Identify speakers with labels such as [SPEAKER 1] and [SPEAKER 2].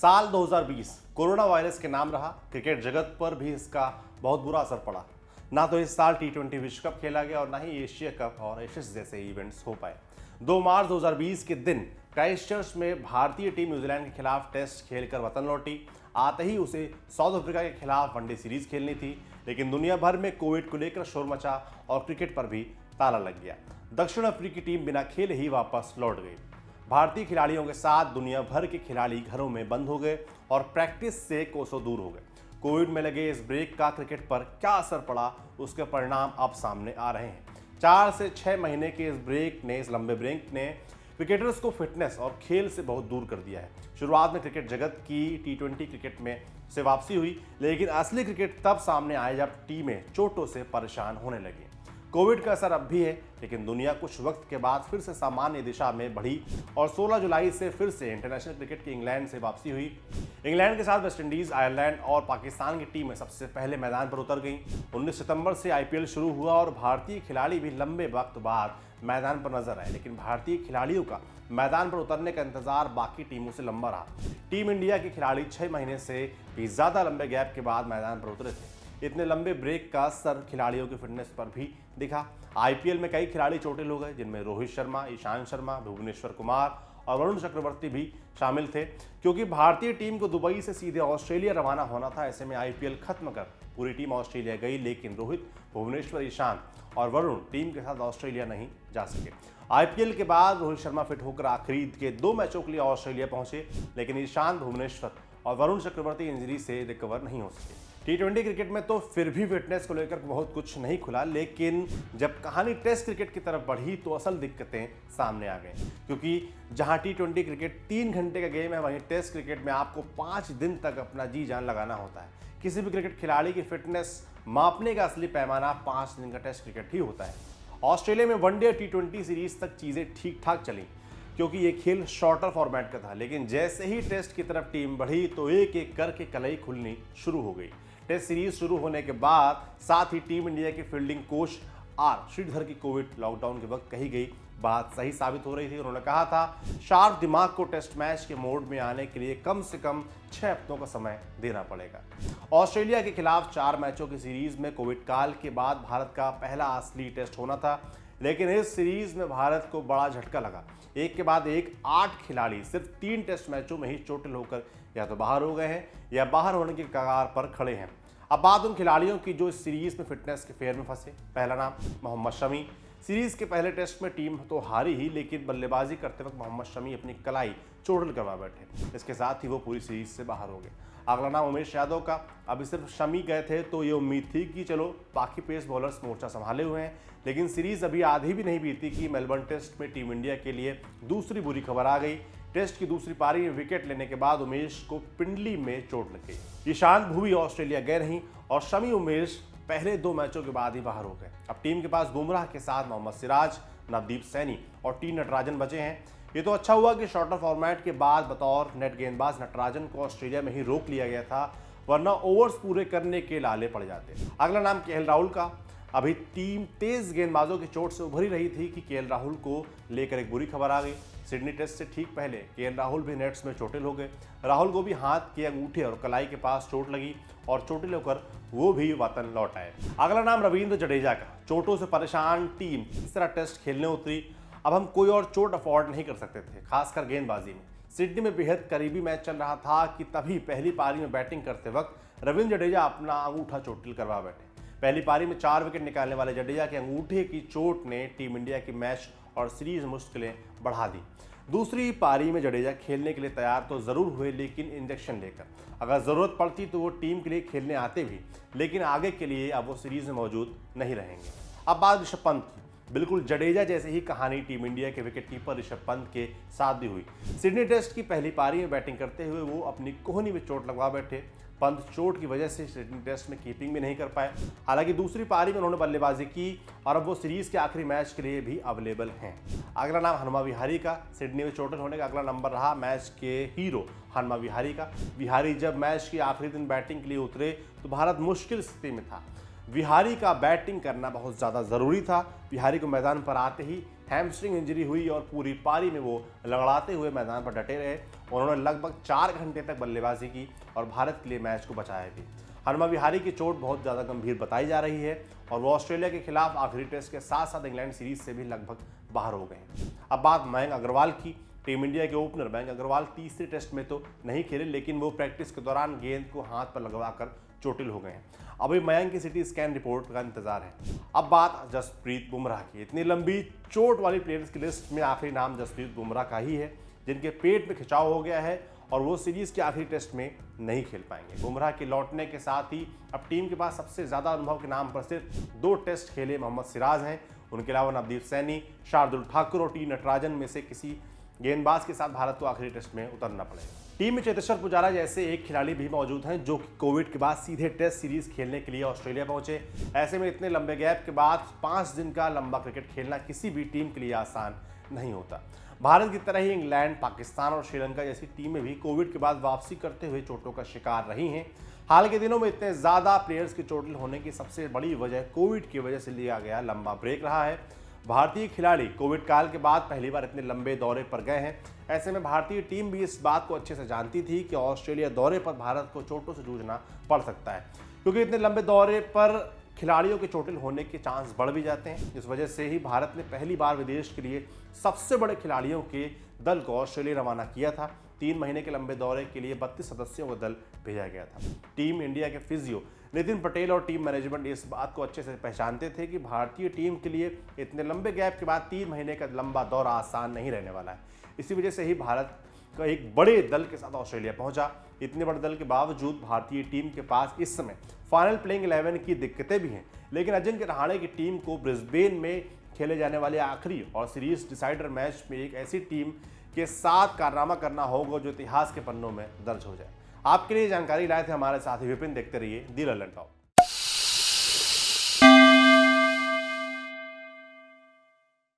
[SPEAKER 1] साल 2020 corona virus के नाम रहा। क्रिकेट जगत पर भी इसका बहुत बुरा असर पड़ा। ना तो इस साल T20 विश्व कप खेला गया और ना ही एशिया कप और एशेज जैसे इवेंट्स हो पाए। 2 मार्च 2020 के दिन क्राइस्टचर्च में भारतीय टीम न्यूजीलैंड के खिलाफ टेस्ट खेलकर वतन लौटी। आते ही उसे साउथ अफ्रीका के खिलाफ वनडे सीरीज खेलनी थी, लेकिन दुनिया भर में कोविड को लेकर शोर मचा और क्रिकेट पर भी ताला लग गया। दक्षिण अफ्रीकी टीम बिना खेले ही वापस लौट गई। भारतीय खिलाड़ियों के साथ दुनिया भर के खिलाड़ी घरों में बंद हो गए और प्रैक्टिस से कोसों दूर हो गए। कोविड में लगे इस ब्रेक का क्रिकेट पर क्या असर पड़ा, उसके परिणाम अब सामने आ रहे हैं। 4 से 6 महीने के इस लंबे ब्रेक ने क्रिकेटर्स को फिटनेस और खेल से बहुत दूर कर दिया है। शुरुआत में क्रिकेट जगत की T20 क्रिकेट में से वापसी हुई, लेकिन असली क्रिकेट तब सामने आया जब टीमें चोटों से परेशान होने लगी। कोविड का असर अब भी है, लेकिन दुनिया कुछ वक्त के बाद फिर से सामान्य दिशा में बढ़ी और 16 जुलाई से फिर से इंटरनेशनल क्रिकेट की इंग्लैंड से वापसी हुई। इंग्लैंड के साथ वेस्टइंडीज, आयरलैंड और पाकिस्तान की टीमें सबसे पहले मैदान पर उतर गईं। 19 सितंबर से IPL शुरू हुआ और भारतीय खिलाड़ी भी लंबे वक्त बाद मैदान पर नजर आए, लेकिन भारतीय खिलाड़ियों का मैदान पर उतरने का इंतजार बाकी टीमों से लंबा रहा। टीम इंडिया के खिलाड़ी 6 महीने से भी ज्यादा लंबे गैप के बाद मैदान पर उतरे थे। इतने लंबे ब्रेक का असर खिलाड़ियों की फिटनेस पर भी दिखा। IPL में कई खिलाड़ी चोटिल हो गए, जिनमें रोहित शर्मा, ईशांत शर्मा, भुवनेश्वर कुमार और वरुण चक्रवर्ती भी शामिल थे। क्योंकि भारतीय टीम को दुबई से सीधे ऑस्ट्रेलिया रवाना होना था, ऐसे में IPL खत्म कर पूरी टीम ऑस्ट्रेलिया गई, लेकिन रोहित, भुवनेश्वर, ईशांत और वरुण टीम के साथ ऑस्ट्रेलिया नहीं जा सके। IPL के बाद रोहित शर्मा फिट होकर आखिरी के 2 मैचों के लिए ऑस्ट्रेलिया पहुंचे, लेकिन ईशांत, भुवनेश्वर और वरुण चक्रवर्ती इंजरी से रिकवर नहीं हो सके। T20 क्रिकेट में तो फिर भी फिटनेस को लेकर बहुत कुछ नहीं खुला, लेकिन जब कहानी टेस्ट क्रिकेट की तरफ बढ़ी तो असल दिक्कतें सामने आ गई। क्योंकि जहां T20 क्रिकेट 3 घंटे का गेम है, वहीं टेस्ट क्रिकेट में आपको 5 दिन तक अपना जी जान लगाना होता है। किसी भी क्रिकेट खिलाड़ी की फिटनेस मापने का असली पैमाना 5 दिन का टेस्ट क्रिकेट ही होता है। ऑस्ट्रेलिया में वनडे T20 सीरीज तक चीजें ठीक ठाक चली, क्योंकि ये खेल शॉर्टर फॉर्मेट का था, लेकिन जैसे ही टेस्ट की तरफ टीम बढ़ी तो एक एक करके कलई खुलनी शुरू हो गई। टेस्ट सीरीज शुरू होने के बाद साथ ही टीम इंडिया के फील्डिंग कोच R श्रीधर की कोविड लॉकडाउन के वक्त कही गई बात सही साबित हो रही थी। उन्होंने कहा था, शार्प दिमाग को टेस्ट मैच के मोड में आने के लिए कम से कम 6 हफ्तों का समय देना पड़ेगा। ऑस्ट्रेलिया के खिलाफ 4 मैचों की सीरीज में कोविड काल के बाद भारत का पहला असली टेस्ट होना था, लेकिन इस सीरीज में भारत को बड़ा झटका लगा। एक के बाद एक 8 खिलाड़ी सिर्फ 3 टेस्ट मैचों में ही चोटिल होकर या तो बाहर हो गए हैं या बाहर होने की कगार पर खड़े हैं। अब बात उन खिलाड़ियों की जो इस सीरीज में फिटनेस के फेयर में फंसे। पहला नाम मोहम्मद शमी। सीरीज के पहले टेस्ट में टीम तो हारी ही, लेकिन बल्लेबाजी करते वक्त मोहम्मद शमी अपनी कलाई चोटिल करवा बैठे। इसके साथ ही वो पूरी सीरीज से बाहर हो गए। अगला नाम उमेश यादव का। अभी सिर्फ शमी गए थे तो ये उम्मीद थी कि चलो बाकी पेस बॉलर्स मोर्चा संभाले हुए हैं, लेकिन सीरीज अभी आधी भी नहीं बीती कि मेलबर्न टेस्ट में टीम इंडिया के लिए दूसरी बुरी खबर आ गई। टेस्ट की दूसरी पारी में विकेट लेने के बाद उमेश को पिंडली में चोट लग गई। ईशांत, भुवी ऑस्ट्रेलिया गए नहीं और शमी, उमेश पहले 2 मैचों के बाद ही बाहर हो गए। अब टीम के पास बुमराह के साथ मोहम्मद सिराज, नवदीप सैनी और T नटराजन बचे हैं। ये तो अच्छा हुआ कि शॉर्टर फॉर्मेट के बाद बतौर नेट गेंदबाज नटराजन को ऑस्ट्रेलिया में ही रोक लिया गया था, वरना ओवर्स पूरे करने के लाले पड़ जाते। अगला नाम KL राहुल का। अभी टीम तेज गेंदबाजों की चोट से उभरी रही थी कि KL राहुल को लेकर एक बुरी खबर आ गई। सिडनी टेस्ट से ठीक पहले KL राहुल भी नेट्स में चोटिल हो गए। राहुल को भी हाथ के अंगूठे और कलाई के पास चोट लगी और चोटिल होकर वो भी वतन लौट आए। अगला नाम रविंद्र जडेजा का। चोटों से परेशान टीम तीसरा टेस्ट खेलने उतरी। अब हम कोई और चोट अफोर्ड नहीं कर सकते थे, खासकर गेंदबाजी में। सिडनी में बेहद करीबी मैच चल रहा था कि तभी पहली पारी में बैटिंग करते वक्त रविंद्र जडेजा अपना अंगूठा चोटिल करवा बैठे। पहली पारी में 4 विकेट निकालने वाले जडेजा के अंगूठे की चोट ने टीम इंडिया की मैच और सीरीज मुश्किलें बढ़ा दी। दूसरी पारी में जडेजा खेलने के लिए तैयार तो जरूर हुए, लेकिन इंजेक्शन लेकर। अगर जरूरत पड़ती तो वो टीम के लिए खेलने आते भी, लेकिन आगे के लिए अब वो सीरीज में मौजूद नहीं रहेंगे। अब बात ऋषभ पंत की। बिल्कुल जडेजा जैसे ही कहानी टीम इंडिया के विकेटकीपर ऋषभ पंत के साथ भी हुई। सिडनी टेस्ट की पहली पारी में बैटिंग करते हुए वो अपनी कोहनी में चोट लगवा बैठे। पंत चोट की वजह से सिडनी टेस्ट में कीपिंग भी नहीं कर पाए। हालांकि दूसरी पारी में उन्होंने बल्लेबाजी की और अब वो सीरीज के आखिरी मैच के लिए भी अवेलेबल हैं। अगला नाम हनुमा विहारी का। सिडनी में चोटिल होने का अगला नंबर रहा मैच के हीरो हनुमा विहारी का। विहारी जब मैच के आखिरी दिन बैटिंग के लिए उतरे तो भारत मुश्किल स्थिति में था। विहारी का बैटिंग करना बहुत ज़्यादा ज़रूरी था। विहारी को मैदान पर आते ही हैमस्ट्रिंग इंजरी हुई और पूरी पारी में वो लड़ाते हुए मैदान पर डटे रहे। उन्होंने लगभग 4 घंटे तक बल्लेबाजी की और भारत के लिए मैच को बचाया भी। हनुमा विहारी की चोट बहुत ज़्यादा गंभीर बताई जा रही है और वो ऑस्ट्रेलिया के खिलाफ आखिरी टेस्ट के साथ साथ इंग्लैंड सीरीज से भी लगभग बाहर हो गए हैं। अब बात मयंक अग्रवाल की। टीम इंडिया के ओपनर मयंक अग्रवाल तीसरे टेस्ट में तो नहीं खेले, लेकिन वो प्रैक्टिस के दौरान गेंद को हाथ पर लगवाकर चोटिल हो गए हैं। अभी मयंक की सिटी स्कैन रिपोर्ट का इंतजार है। अब बात जसप्रीत बुमराह की। इतनी लंबी चोट वाली प्लेयर्स की लिस्ट में आखिरी नाम जसप्रीत बुमराह का ही है, जिनके पेट में खिंचाव हो गया है और वो सीरीज के आखिरी टेस्ट में नहीं खेल पाएंगे। बुमराह के लौटने के साथ ही अब टीम के पास सबसे ज्यादा अनुभव के नाम पर सिर्फ 2 टेस्ट खेले मोहम्मद सिराज हैं। उनके अलावा नवदीप सैनी, शार्दुल ठाकुर और टी नटराजन में से किसी गेंदबाज के साथ भारत को आखिरी टेस्ट में उतरना पड़ेगा। टीम में चेतेश्वर पुजारा जैसे एक खिलाड़ी भी मौजूद हैं जो कि कोविड के बाद सीधे टेस्ट सीरीज खेलने के लिए ऑस्ट्रेलिया पहुंचे। ऐसे में इतने लंबे गैप के बाद 5 दिन का लंबा क्रिकेट खेलना किसी भी टीम के लिए आसान नहीं होता। भारत की तरह ही इंग्लैंड, पाकिस्तान और श्रीलंका जैसी टीमें भी कोविड के बाद वापसी करते हुए चोटों का शिकार रही हैं। हाल के दिनों में इतने ज़्यादा प्लेयर्स के चोटिल होने की सबसे बड़ी वजह कोविड की वजह से लिया गया लंबा ब्रेक रहा है। भारतीय खिलाड़ी कोविड काल के बाद पहली बार इतने लंबे दौरे पर गए हैं। ऐसे में भारतीय टीम भी इस बात को अच्छे से जानती थी कि ऑस्ट्रेलिया दौरे पर भारत को चोटों से जूझना पड़ सकता है, क्योंकि इतने लंबे दौरे पर खिलाड़ियों के चोटिल होने के चांस बढ़ भी जाते हैं। इस वजह से ही भारत ने पहली बार विदेश के लिए सबसे बड़े खिलाड़ियों के दल को ऑस्ट्रेलिया रवाना किया था। 3 महीने के लंबे दौरे के लिए 32 सदस्यों का दल भेजा गया था। टीम इंडिया के फिजियो नितिन पटेल और टीम मैनेजमेंट इस बात को अच्छे से पहचानते थे कि भारतीय टीम के लिए इतने लंबे गैप के बाद 3 महीने का लंबा दौरा आसान नहीं रहने वाला है। इसी वजह से ही भारत का एक बड़े दल के साथ ऑस्ट्रेलिया पहुंचा। इतने बड़े दल के बावजूद भारतीय टीम के पास इस समय फाइनल प्लेइंग 11 की दिक्कतें भी हैं, लेकिन अजिंक्य रहाणे की टीम को ब्रिस्बेन में खेले जाने वाले आखिरी और सीरीज डिसाइडर मैच में एक ऐसी टीम के साथ कारनामा करना होगा जो इतिहास के पन्नों में दर्ज हो जाए। आपके लिए जानकारी लाए थे हमारे साथी विपिन। देखते रहिए दी ललन टॉप।